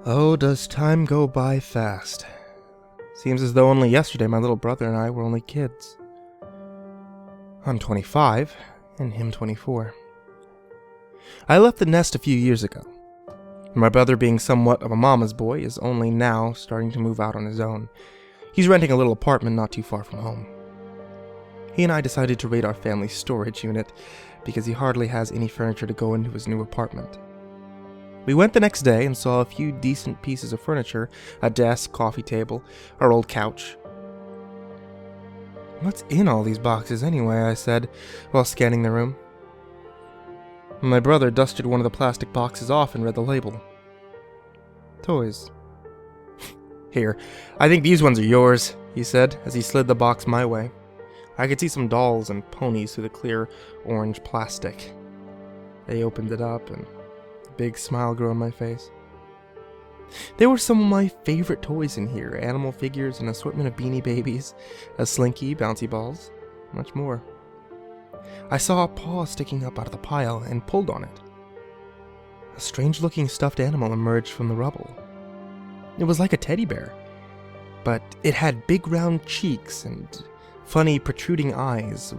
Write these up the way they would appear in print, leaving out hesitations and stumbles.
Oh, does time go by fast. Seems as though only yesterday my little brother and I were only kids. I'm 25, and him 24. I left the nest a few years ago. My brother, being somewhat of a mama's boy, is only now starting to move out on his own. He's renting a little apartment not too far from home. He and I decided to raid our family's storage unit because he hardly has any furniture to go into his new apartment. We went the next day and saw a few decent pieces of furniture, a desk, coffee table, our old couch. "What's in all these boxes anyway?" I said, while scanning the room. My brother dusted one of the plastic boxes off and read the label. "Toys." "Here, I think these ones are yours," he said, as he slid the box my way. I could see some dolls and ponies through the clear orange plastic. They opened it up and a big smile grew on my face. There were some of my favorite toys in here, animal figures, an assortment of Beanie Babies, a Slinky, bouncy balls, much more. I saw a paw sticking up out of the pile and pulled on it. A strange-looking stuffed animal emerged from the rubble. It was like a teddy bear, but it had big round cheeks and funny protruding eyes,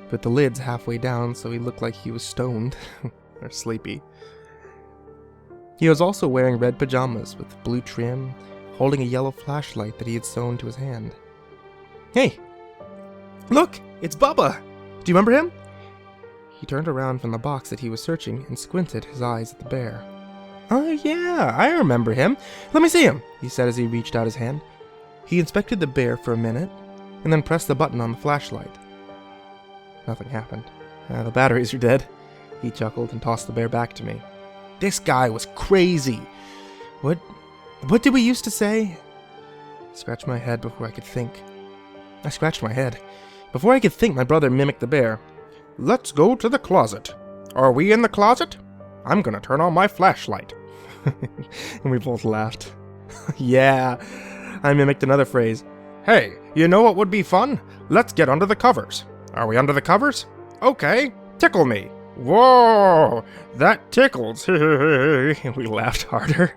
with the lids halfway down so he looked like he was stoned or sleepy. He was also wearing red pajamas with blue trim, holding a yellow flashlight that he had sewn to his hand. "Hey, look, it's Bubba! Do you remember him?" He turned around from the box that he was searching and squinted his eyes at the bear. "Oh yeah, I remember him. Let me see him," he said as he reached out his hand. He inspected the bear for a minute, and then pressed the button on the flashlight. Nothing happened. "The batteries are dead," he chuckled and tossed the bear back to me. "This guy was crazy. What did we used to say?" I scratched my head before I could think. Before I could think, my brother mimicked the bear. "Let's go to the closet. Are we in the closet? I'm gonna turn on my flashlight." And we both laughed. Yeah, I mimicked another phrase. "Hey, you know what would be fun? Let's get under the covers. Are we under the covers? Okay, tickle me." "Whoa, that tickles." We laughed harder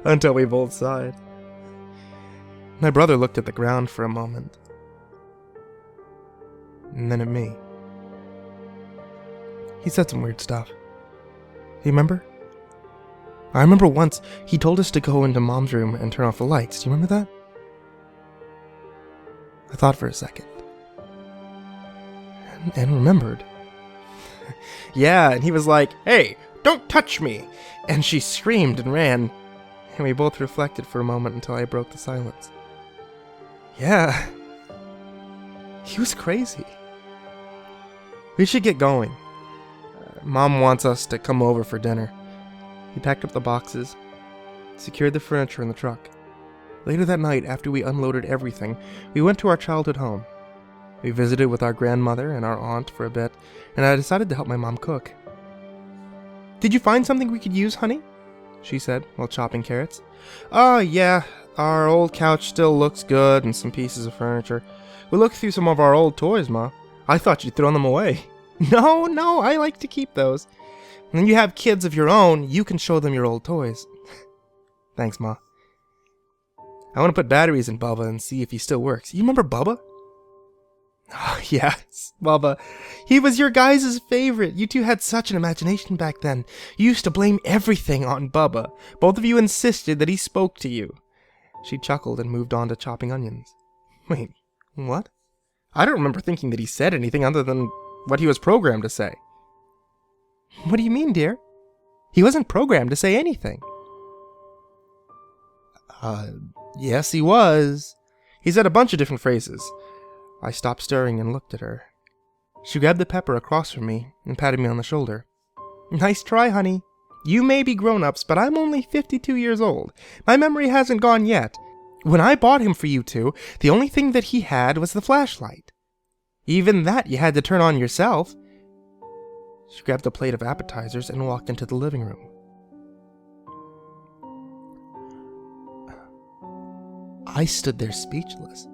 until we both sighed. My brother looked at the ground for a moment, and then at me. He said some weird stuff. You remember? I remember once he told us to go into Mom's room and turn off the lights. Do you remember that? I thought for a second. And remembered. Yeah, and he was like, "Hey, don't touch me!" And she screamed and ran. And we both reflected for a moment until I broke the silence. Yeah. He was crazy. We should get going. Mom wants us to come over for dinner. He packed up the boxes, secured the furniture in the truck. Later that night, after we unloaded everything, we went to our childhood home. We visited with our grandmother and our aunt for a bit, and I decided to help my mom cook. "Did you find something we could use, honey?" she said, while chopping carrots. "Oh, yeah, our old couch still looks good and some pieces of furniture. We looked through some of our old toys, Ma. I thought you'd thrown them away." No, I like to keep those. When you have kids of your own, you can show them your old toys." "Thanks, Ma. I want to put batteries in Bubba and see if he still works. You remember Bubba?" "Oh, yes, Bubba. He was your guys' favorite. You two had such an imagination back then. You used to blame everything on Bubba. Both of you insisted that he spoke to you." She chuckled and moved on to chopping onions. "Wait, what? I don't remember thinking that he said anything other than what he was programmed to say." "What do you mean, dear? He wasn't programmed to say anything." Yes, he was. He said a bunch of different phrases." I stopped stirring and looked at her. She grabbed the pepper across from me and patted me on the shoulder. "Nice try, honey. You may be grown-ups, but I'm only 52 years old. My memory hasn't gone yet. When I bought him for you two, the only thing that he had was the flashlight. Even that you had to turn on yourself." She grabbed a plate of appetizers and walked into the living room. I stood there speechless.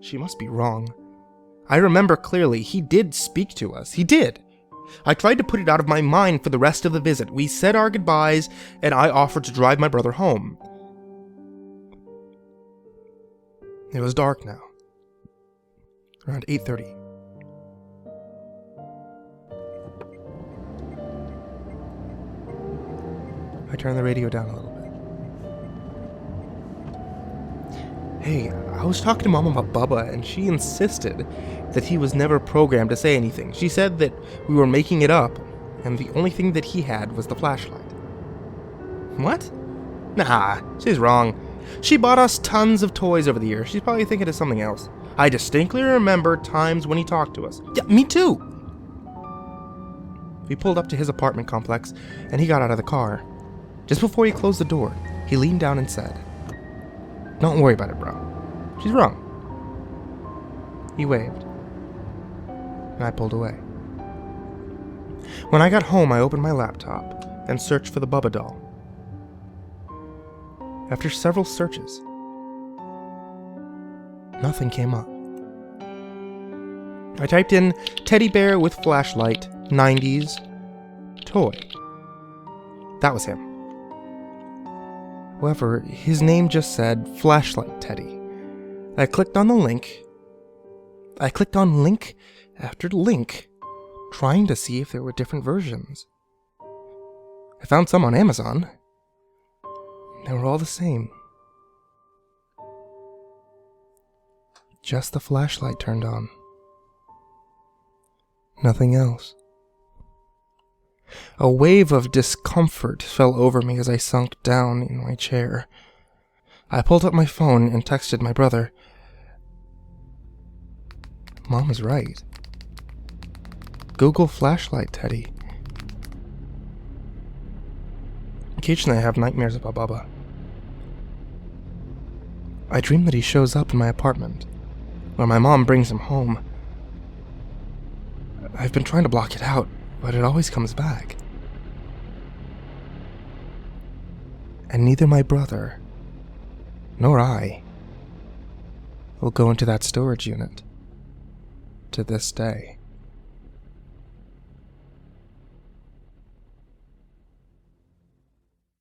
She must be wrong. I remember clearly he did speak to us. He did. I tried to put it out of my mind for the rest of the visit. We said our goodbyes, and I offered to drive my brother home. It was dark now. Around 8:30. I turned the radio down a little bit. Hey, I was talking to Mom about Bubba, and she insisted that he was never programmed to say anything. She said that we were making it up, and the only thing that he had was the flashlight. What? Nah, she's wrong. She bought us tons of toys over the years. She's probably thinking of something else. I distinctly remember times when he talked to us. Yeah, me too! We pulled up to his apartment complex, and he got out of the car. Just before he closed the door, he leaned down and said, "Don't worry about it, bro. She's wrong." He waved, and I pulled away. When I got home, I opened my laptop and searched for the Bubba doll. After several searches, nothing came up. I typed in teddy bear with flashlight, 90s, toy. That was him. However, his name just said Flashlight Teddy. I clicked on the link. I clicked on link after link, trying to see if there were different versions. I found some on Amazon. They were all the same. Just the flashlight turned on. Nothing else. A wave of discomfort fell over me as I sunk down in my chair. I pulled up my phone and texted my brother. Mom is right. Google Flashlight Teddy. Occasionally I have nightmares about Bubba. I dream that he shows up in my apartment, or my mom brings him home. I've been trying to block it out, but it always comes back. And neither my brother nor I will go into that storage unit to this day.